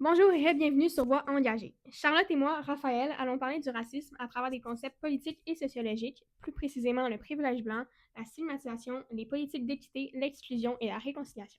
Bonjour et bienvenue sur Voix engagée. Charlotte et moi, Raphaël, allons parler du racisme à travers des concepts politiques et sociologiques, plus précisément le privilège blanc, la stigmatisation, les politiques d'équité, l'exclusion et la réconciliation.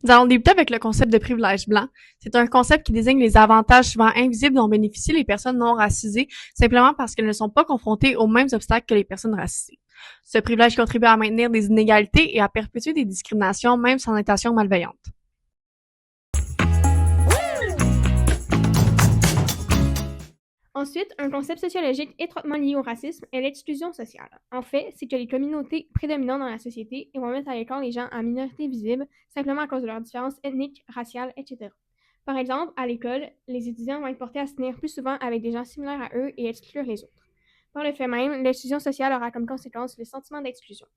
Nous allons débuter avec le concept de privilège blanc. C'est un concept qui désigne les avantages souvent invisibles dont bénéficient les personnes non racisées, simplement parce qu'elles ne sont pas confrontées aux mêmes obstacles que les personnes racisées. Ce privilège contribue à maintenir des inégalités et à perpétuer des discriminations, même sans intention malveillante. Ensuite, un concept sociologique étroitement lié au racisme est l'exclusion sociale. En fait, c'est que les communautés prédominantes dans la société vont mettre à l'écart les gens à minorité visible simplement à cause de leurs différences ethniques, raciales, etc. Par exemple, à l'école, les étudiants vont être portés à se tenir plus souvent avec des gens similaires à eux et exclure les autres. Par le fait même, l'exclusion sociale aura comme conséquence le sentiment d'exclusion.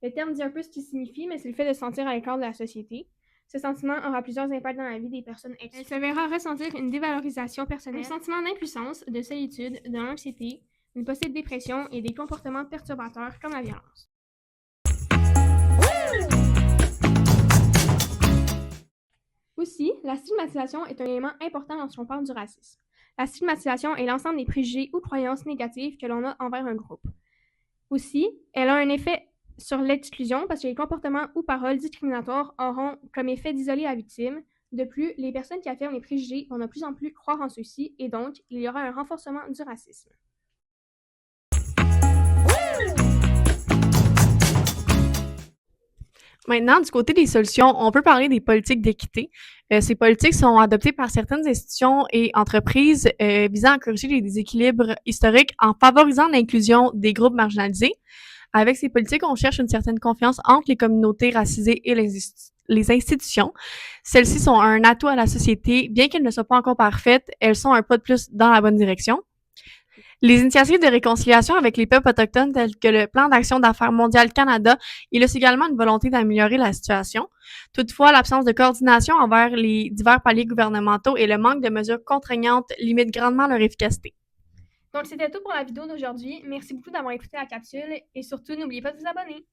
Le terme dit un peu ce qu'il signifie, mais c'est le fait de se sentir à l'écart de la société. Ce sentiment aura plusieurs impacts dans la vie des personnes exclues. Elle se verra ressentir une dévalorisation personnelle, un sentiment d'impuissance, de solitude, de l'anxiété, une possible dépression et des comportements perturbateurs comme la violence. Aussi, la stigmatisation est un élément important lorsqu'on parle du racisme. La stigmatisation est l'ensemble des préjugés ou croyances négatives que l'on a envers un groupe. Aussi, elle a un effet sur l'exclusion parce que les comportements ou paroles discriminatoires auront comme effet d'isoler la victime. De plus, les personnes qui affirment les préjugés vont de plus en plus croire en ceux-ci et donc, il y aura un renforcement du racisme. Maintenant, du côté des solutions, on peut parler des politiques d'équité. Ces politiques sont adoptées par certaines institutions et entreprises visant à corriger les déséquilibres historiques en favorisant l'inclusion des groupes marginalisés. Avec ces politiques, on cherche une certaine confiance entre les communautés racisées et les institutions. Celles-ci sont un atout à la société. Bien qu'elles ne soient pas encore parfaites, elles sont un pas de plus dans la bonne direction. Les initiatives de réconciliation avec les peuples autochtones telles que le Plan d'action d'affaires mondial Canada illustrent également une volonté d'améliorer la situation. Toutefois, l'absence de coordination envers les divers paliers gouvernementaux et le manque de mesures contraignantes limitent grandement leur efficacité. Donc, c'était tout pour la vidéo d'aujourd'hui. Merci beaucoup d'avoir écouté la capsule et surtout, n'oubliez pas de vous abonner.